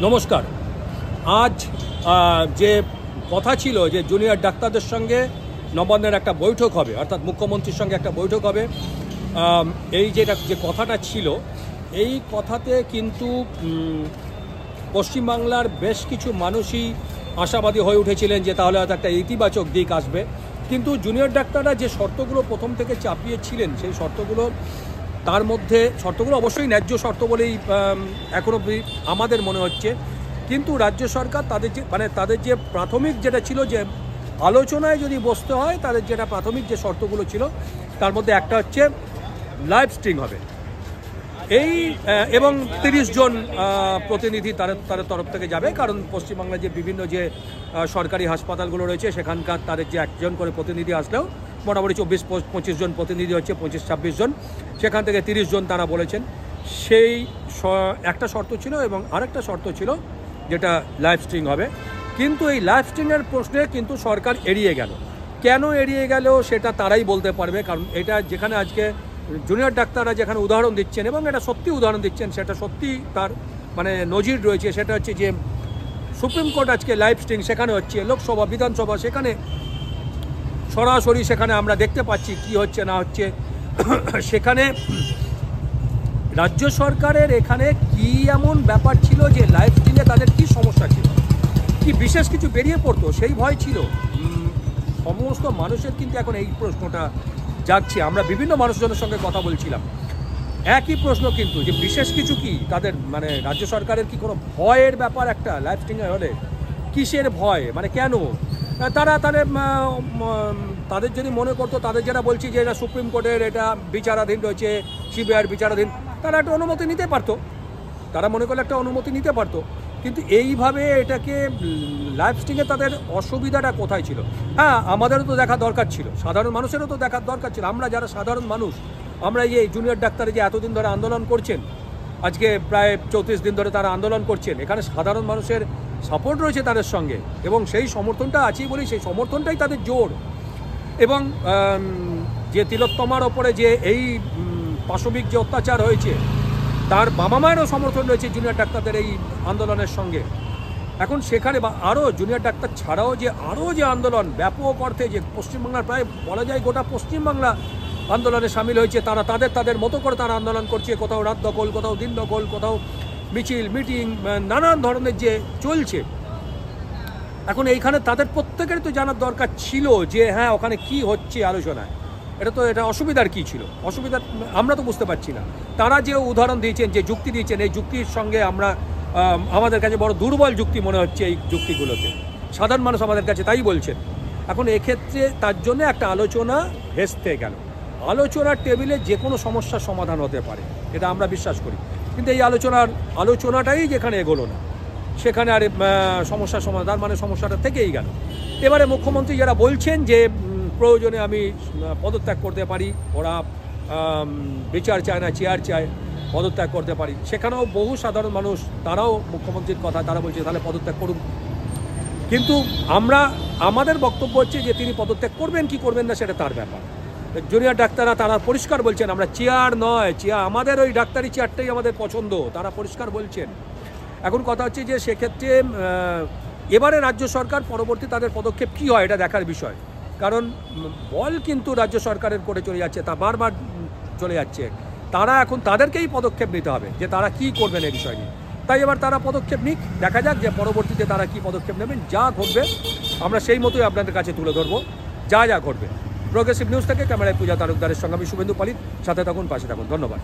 নমস্কার। আজ যে কথা ছিল যে জুনিয়র ডাক্তারদের সঙ্গে নবান্নের একটা বৈঠক হবে, অর্থাৎ মুখ্যমন্ত্রীর সঙ্গে একটা বৈঠক হবে, এই যে কথাটা ছিল, এই কথাতে কিন্তু পশ্চিমবাংলার বেশ কিছু মানুষই আশাবাদী হয়ে উঠেছিলেন যে তাহলে হয়তো একটা ইতিবাচক দিক আসবে। কিন্তু জুনিয়র ডাক্তাররা যে শর্তগুলো প্রথম থেকে চাপিয়েছিলেন, সেই শর্তগুলো, তার মধ্যে শর্তগুলো অবশ্যই ন্যায্য শর্ত বলেই এখন অবধি আমাদের মনে হচ্ছে। কিন্তু রাজ্য সরকার তাদের যে প্রাথমিক যেটা ছিল যে আলোচনায় যদি বসতে হয়, তাদের যেটা প্রাথমিক যে শর্তগুলো ছিল তার মধ্যে একটা হচ্ছে লাইভ স্ট্রিং হবে এই, এবং 30 জন প্রতিনিধি তাদের তরফ থেকে যাবে। কারণ পশ্চিমবাংলার যে বিভিন্ন যে সরকারি হাসপাতালগুলো রয়েছে সেখানকার তাদের যে একজন করে প্রতিনিধি আসলেও মোটামুটি 24-25 জন প্রতিনিধি হচ্ছে, 25-26 জন, সেখান থেকে 30 জন তারা বলেছেন। সেই একটা শর্ত ছিল এবং আরেকটা শর্ত ছিল যেটা লাইভ স্ট্রিং হবে। কিন্তু এই লাইভ স্ট্রিংয়ের প্রশ্নে কিন্তু সরকার এড়িয়ে গেল। কেন এড়িয়ে গেল সেটা তারাই বলতে পারবে। কারণ এটা যেখানে আজকে জুনিয়র ডাক্তাররা যেখানে উদাহরণ দিচ্ছেন এবং এটা সত্যি উদাহরণ দিচ্ছেন, সেটা সত্যি তার নজির রয়েছে। সেটা হচ্ছে যে সুপ্রিম কোর্ট আজকে লাইভ স্ট্রিং সেখানে হচ্ছে, লোকসভা বিধানসভা সেখানে সরাসরি সেখানে আমরা দেখতে পাচ্ছি কি হচ্ছে না হচ্ছে। সেখানে রাজ্য সরকারের এখানে কি এমন ব্যাপার ছিল যে লাইভ স্ট্রিংয়ে তাদের কি সমস্যা ছিল, কি বিশেষ কিছু বেরিয়ে পড়তো সেই ভয় ছিল সমস্ত মানুষের। কিন্তু এখন এই প্রশ্নটা যাচ্ছে, আমরা বিভিন্ন মানুষজনের সঙ্গে কথা বলছিলাম, একই প্রশ্ন কিন্তু যে বিশেষ কিছু কি তাদের রাজ্য সরকারের কি কোনো ভয়ের ব্যাপার একটা লাইভ স্ট্রিংয়ে হলে, কিসের ভয়, কেন তাদের যদি মনে করতো, তাদের যারা বলছি যে এটা সুপ্রিম কোর্টের এটা বিচারাধীন রয়েছে, সিবিআইয়ের বিচারাধীন, তারা একটা অনুমতি নিতে পারতো, তারা মনে করলে একটা অনুমতি নিতে পারতো। কিন্তু এইভাবে এটাকে লাইভ স্ট্রিংয়ে তাদের অসুবিধাটা কোথায় ছিল? হ্যাঁ, আমাদেরও তো দেখা দরকার ছিল, সাধারণ মানুষেরও তো দেখার দরকার ছিল। আমরা যারা সাধারণ মানুষ, আমরা এই জুনিয়র ডাক্তারে যে এতদিন ধরে আন্দোলন করছেন, আজকে প্রায় 34 দিন ধরে তারা আন্দোলন করছেন, এখানে সাধারণ মানুষের সাপোর্ট রয়েছে তাদের সঙ্গে এবং সেই সমর্থনটা আছেই বলেই সেই সমর্থনটাই তাদের জোর। এবং যে তিলোত্তমার ওপরে যে এই পাশবিক যে অত্যাচার হয়েছে, তার বাবা মায়েরও সমর্থন রয়েছে জুনিয়র ডাক্তারদের এই আন্দোলনের সঙ্গে। এখন সেখানে আরও জুনিয়র ডাক্তার ছাড়াও যে আন্দোলন ব্যাপক অর্থে, যে পশ্চিমবাংলার প্রায় বলা যায় গোটা পশ্চিমবাংলা আন্দোলনে সামিল হয়েছে, তারা তাদের মতো করে তারা আন্দোলন করছে। কোথাও রাত দখল, কোথাও দিন দখল, কোথাও মিছিল মিটিং, নানান ধরনের যে চলছে। এখন এইখানে তাদের প্রত্যেকেরই তো জানার দরকার ছিল যে হ্যাঁ, ওখানে কি হচ্ছে আলোচনায়, এটা অসুবিধার কী ছিল, অসুবিধা আমরা তো বুঝতে পারছি না। তারা যে উদাহরণ দিয়েছেন, যে যুক্তি দিয়েছেন, এই যুক্তির সঙ্গে আমাদের কাছে বড় দুর্বল যুক্তি মনে হচ্ছে এই যুক্তিগুলোতে। সাধারণ মানুষ আমাদের কাছে তাই বলছেন। এখন এক্ষেত্রে তার জন্য একটা আলোচনা ভেস্তে গেল। আলোচনার টেবিলে যে কোনো সমস্যার সমাধান হতে পারে, এটা আমরা বিশ্বাস করি। কিন্তু এই আলোচনাটাই যেখানে এগোলো না, সেখানে আর সমস্যার সমাধান সমস্যাটা থেকেই গেল। এবারে মুখ্যমন্ত্রী যারা বলছেন যে প্রয়োজনে আমি পদত্যাগ করতে পারি, ওরা বিচার চায় না, চেয়ার চায়, পদত্যাগ করতে পারি, সেখানেও বহু সাধারণ মানুষ তারাও মুখ্যমন্ত্রীর কথা তারা বলছে তাহলে পদত্যাগ করুন। কিন্তু আমাদের বক্তব্য হচ্ছে যে তিনি পদত্যাগ করবেন কি করবেন না সেটা তার ব্যাপার। জুনিয়র ডাক্তাররা তারা পরিষ্কার বলছেন আমরা চেয়ার নয়, আমাদের ওই ডাক্তারি চেয়ারটাই আমাদের পছন্দ, তারা পরিষ্কার বলছেন। এখন কথা হচ্ছে যে সেক্ষেত্রে এবারে রাজ্য সরকার পরবর্তী তাদের পদক্ষেপ কী হয় এটা দেখার বিষয়। কারণ বল কিন্তু রাজ্য সরকারের করে চলে যাচ্ছে, তা বারবার চলে যাচ্ছে। তারা এখন তাদেরকেই পদক্ষেপ নিতে হবে যে তারা কি করবেন এই বিষয় নিয়ে। তাই এবার তারা পদক্ষেপ নিক, দেখা যাক যে পরবর্তীতে তারা কি পদক্ষেপ নেবেন। যা ঘটবে আমরা সেই মতোই আপনাদের কাছে তুলে ধরবো, যা ঘটবে। প্রগ্রেসিভ নিউজ থেকে ক্যামেরায় পূজা তালুকদারের সঙ্গে আমি শুভেন্দু পালিত, সাথে থাকুন, পাশে থাকুন। ধন্যবাদ।